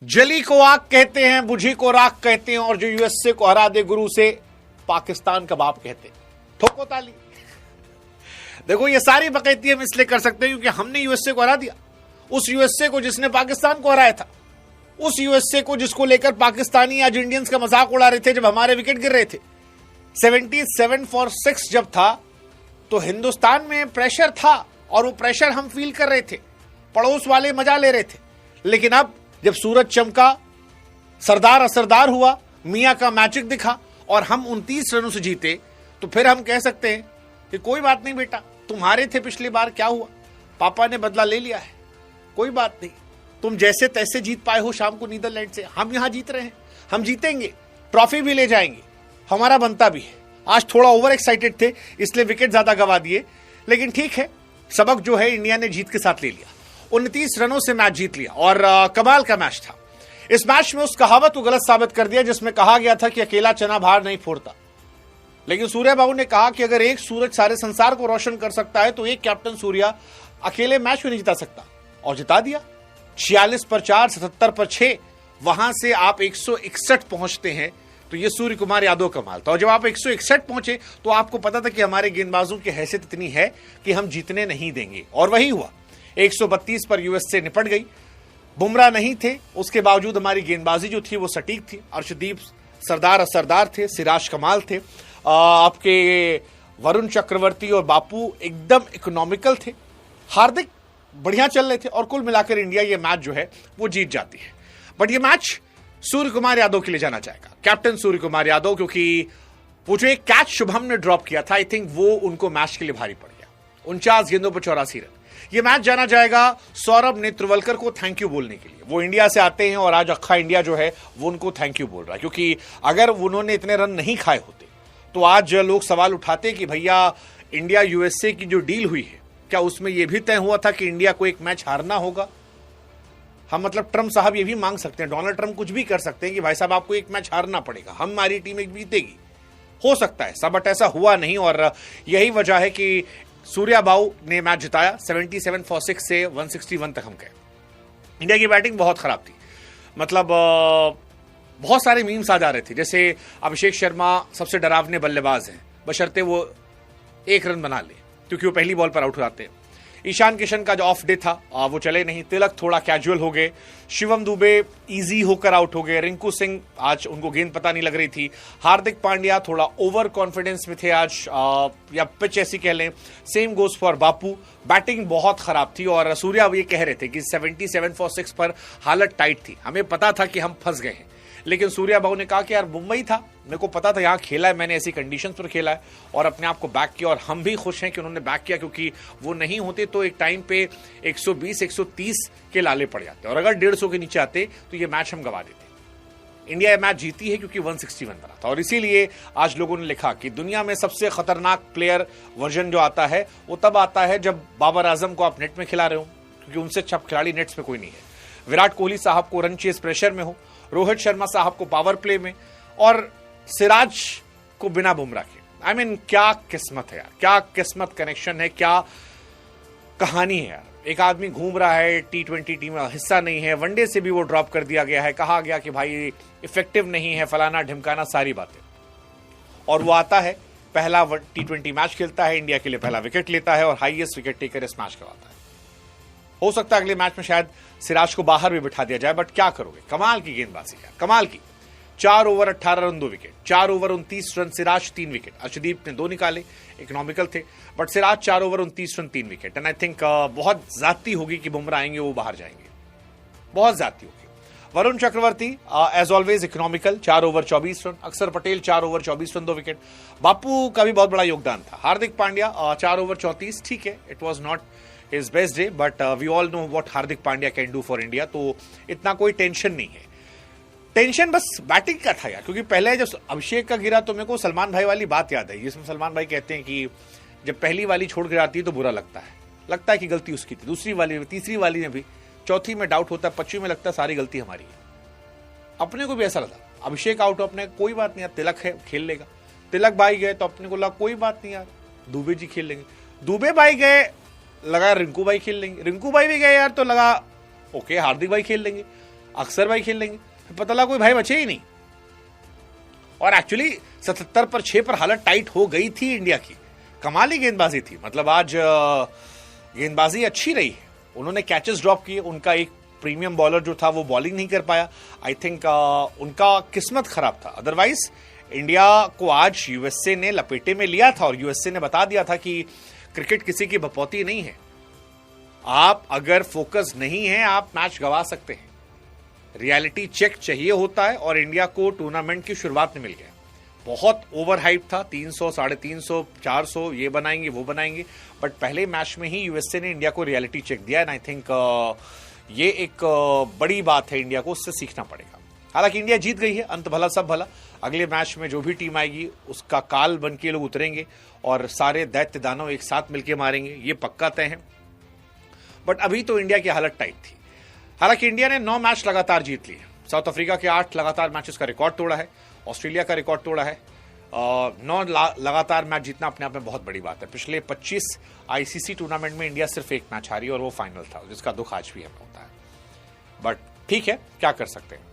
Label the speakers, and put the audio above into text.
Speaker 1: जली को आग कहते हैं, बुझी को राख कहते हैं, और जो यूएसए को हरा दे गुरु से पाकिस्तान का बाप कहते हैं। ठोको ताली। देखो ये सारी बकैती हम इसलिए कर सकते हैं क्योंकि हमने यूएसए को हरा दिया। उस यूएसए को जिसने पाकिस्तान को हराया था, उस यूएसए को जिसको लेकर पाकिस्तानी आज इंडियंस का मजाक उड़ा रहे थे जब हमारे विकेट गिर रहे थे। 77 for 6 जब था तो हिंदुस्तान में प्रेशर था और वो प्रेशर हम फील कर रहे थे, पड़ोस वाले मजा ले रहे थे। लेकिन अब जब सूरज चमका, सरदार असरदार हुआ, मियां का मैजिक दिखा और हम 29 रनों से जीते, तो फिर हम कह सकते हैं कि कोई बात नहीं बेटा, तुम्हारे थे पिछली बार, क्या हुआ, पापा ने बदला ले लिया है, कोई बात नहीं, तुम जैसे तैसे जीत पाए हो शाम को नीदरलैंड से, हम यहां जीत रहे हैं, हम जीतेंगे, ट्रॉफी भी ले जाएंगे, हमारा बनता भी है। आज थोड़ा ओवर एक्साइटेड थे इसलिए विकेट ज्यादा गवा दिए, लेकिन ठीक है, सबक जो है इंडिया ने जीत के साथ ले लिया। 29 रनों से मैच जीत लिया और कमाल का मैच था। इस मैच में उस कहावत को गलत साबित कर दिया जिसमें कहा गया था कि अकेला चना भार नहीं फोड़ता। लेकिन सूर्या बाबू ने कहा कि अगर एक सूरज सारे संसार को रोशन कर सकता है तो एक कैप्टन सूर्या अकेले मैच में नहीं जिता सकता, और जिता दिया। 46 पर 4, 77 पर 6, वहां से आप 161 पहुंचते हैं, तो ये सूर्य कुमार यादव कमाल था। और जब आप 161 पहुंचे तो आपको पता था कि हमारे गेंदबाजों की हैसियत इतनी है कि हम जीतने नहीं देंगे, और वही हुआ। 132 पर यूएस से निपट गई। बुमराह नहीं थे, उसके बावजूद हमारी गेंदबाजी जो थी वो सटीक थी। अर्शदीप सरदार असरदार थे, सिराज कमाल थे, आपके वरुण चक्रवर्ती और बापू एकदम इकोनॉमिकल थे, हार्दिक बढ़िया चल रहे थे, और कुल मिलाकर इंडिया ये मैच जो है वो जीत जाती है। बट ये मैच सूर्य कुमार यादव के लिए जाना चाहेगा, कैप्टन सूर्य कुमार यादव, क्योंकि वो जो एक कैच शुभम ने ड्रॉप किया था, आई थिंक वो उनको मैच के लिए भारी पड़ गया। 49 गेंदों पर 84 रन। ये मैच जाना जाएगा सौरभ नेत्रवलकर को थैंक यू बोलने के लिए। वो इंडिया से आते हैं और आज अक्खा इंडिया जो है वो उनको थैंक यू बोल रहा है, क्योंकि अगर उन्होंने इतने रन नहीं खाए होते तो आज लोग सवाल उठाते कि भैया इंडिया यूएसए की जो डील हुई है, क्या उसमें यह भी तय हुआ था कि इंडिया को एक मैच हारना होगा? हम मतलब ट्रम्प साहब ये भी मांग सकते हैं, डोनाल्ड ट्रम्प कुछ भी कर सकते हैं कि भाई साहब आपको एक मैच हारना पड़ेगा, हमारी टीम एक जीतेगी, हो सकता है सब, बट ऐसा हुआ नहीं। और यही वजह है कि सूर्या बाबू ने मैच जिताया। 77 for 6 से 161 तक हम गए। इंडिया की बैटिंग बहुत खराब थी, मतलब बहुत सारे मीम्स आ जा रहे थे, जैसे अभिषेक शर्मा सबसे डरावने बल्लेबाज हैं बशर्ते वो 1 रन बना ले, क्योंकि वो पहली बॉल पर आउट हो जाते हैं। ईशान किशन का जो ऑफ डे था वो चले नहीं। तिलक थोड़ा कैजुअल हो गए। शिवम दुबे इजी होकर आउट हो गए। रिंकू सिंह आज उनको गेंद पता नहीं लग रही थी। हार्दिक पांड्या थोड़ा ओवर कॉन्फिडेंस में थे आज, या पिच ऐसी कह लें। Same goes for Bapu. Batting बहुत खराब थी और सूर्या ये कह रहे थे कि 77 for 6 पर हालत टाइट थी, हमें पता था कि हम फंस गए हैं। लेकिन सूर्या बाबू ने कहा कि यार मुंबई था, मेरे को पता था यहाँ खेला है, मैंने ऐसी कंडीशंस पर खेला है और अपने आप को बैक किया, और हम भी खुश हैं कि उन्होंने बैक किया, क्योंकि वो नहीं होते तो एक टाइम पे 120 130 के लाले पड़ जाते, और अगर 150 के नीचे आते तो ये मैच हम गवा देते। इंडिया ये मैच जीती है क्योंकि 161 बना था, और इसीलिए आज लोगों ने लिखा कि दुनिया में सबसे खतरनाक प्लेयर वर्जन जो आता है वो तब आता है जब बाबर आजम को आप नेट में खिला रहे हो, क्योंकि उनसे अच्छा खिलाड़ी नेट्स में कोई नहीं है। विराट कोहली साहब को रन चेस प्रेशर में हो, रोहित शर्मा साहब को पावर प्ले में, और सिराज को बिना बुमराह के। आई मीन क्या किस्मत है यार, क्या किस्मत कनेक्शन है, क्या कहानी है यार। एक आदमी घूम रहा है, T20 टीम में हिस्सा नहीं है, वनडे से भी वो ड्रॉप कर दिया गया है, कहा गया कि भाई इफेक्टिव नहीं है, फलाना ढिमकाना, सारी बातें, और वो आता है, पहला T20 मैच खेलता है, इंडिया के लिए पहला विकेट लेता है और हाईएस्ट विकेट टेकर इस मैच करवाता है। हो सकता है अगले मैच में शायद सिराज को बाहर भी बिठा दिया जाए, बट क्या करोगे, कमाल की गेंदबाजी है, कमाल की। 4 over 18 run 2 wicket, 4 over 29 run, Siraj 3 wicket, Arshdeep ने 2 निकाले, इकोनॉमिकल थे, but Siraj 4 over 29 run 3 wicket. And I think बहुत ज्यादती होगी कि बुमराह आएंगे वो बाहर जाएंगे, बहुत ज्यादती होगी। Varun Chakravarthy as always economical, 4 over 24 run. Axar Patel 4 over 24 run 2 wicket. Bapu का भी बहुत बड़ा योगदान था। हार्दिक पांड्या 4 ओवर 34, ठीक है, it was not his best day, but we all know what Hardik Pandya can do for India, तो इतना कोई टेंशन नहीं है। टेंशन बस बैटिंग का था यार, क्योंकि पहले जब अभिषेक का गिरा तो मेरे को सलमान भाई वाली बात याद आई, जिसमें सलमान भाई कहते हैं कि जब पहली वाली छोड़ के जाती है तो बुरा लगता है कि गलती उसकी थी, दूसरी वाली में, तीसरी वाली में भी, चौथी में डाउट होता है, 25 में लगता है सारी गलती हमारी है। अपने को भी ऐसा लगा, अभिषेक आउट हो, अपने कोई बात नहीं यार, तिलक है खेल लेगा। तिलक भाई गए तो अपने को लगा कोई बात नहीं यार, दुबे जी खेल लेंगे। दुबे भाई गए, लगा रिंकू भाई खेल लेंगे। रिंकू भाई भी गए यार तो लगा ओके हार्दिक भाई खेल लेंगे। अक्सर भाई खेल लेंगे, फिर पता लगा कोई भाई बचे ही नहीं। और एक्चुअली 77-6 पर हालत टाइट हो गई थी इंडिया की। कमाली गेंदबाजी थी, मतलब आज गेंदबाजी अच्छी रही। उन्होंने कैचेस ड्रॉप किए, उनका एक प्रीमियम बॉलर जो था वो बॉलिंग नहीं कर पाया। आई थिंक उनका किस्मत खराब था, अदरवाइज इंडिया को आज यूएसए ने लपेटे में लिया था और यूएसए ने बता दिया था कि क्रिकेट किसी की बपौती नहीं है, आप अगर फोकस नहीं है आप मैच गंवा सकते हैं। रियलिटी चेक चाहिए होता है और इंडिया को टूर्नामेंट की शुरुआत में मिल गया। बहुत ओवर हाइप था, 300, 350, 400 ये बनाएंगे वो बनाएंगे, बट पहले मैच में ही यूएसए ने इंडिया को रियलिटी चेक दिया एंड आई थिंक ये एक बड़ी बात है, इंडिया को उससे सीखना पड़ेगा। हालांकि इंडिया जीत गई है, अंत भला सब भला। अगले मैच में जो भी टीम आएगी उसका काल बन के लोग उतरेंगे और सारे दैत्य दानव एक साथ मिलकर मारेंगे, ये पक्का तय है। बट अभी तो इंडिया की हालत टाइट थी। हालांकि इंडिया ने 9 मैच लगातार जीत लिए, साउथ अफ्रीका के 8 लगातार मैचेस का रिकॉर्ड तोड़ा है, ऑस्ट्रेलिया का रिकॉर्ड तोड़ा है। 9 लगातार मैच जीतना अपने आप में बहुत बड़ी बात है। पिछले 25 आईसीसी टूर्नामेंट में इंडिया सिर्फ एक मैच हारी और वो फाइनल था, जिसका दुख आज भी हमें होता है। बट ठीक है, क्या कर सकते हैं।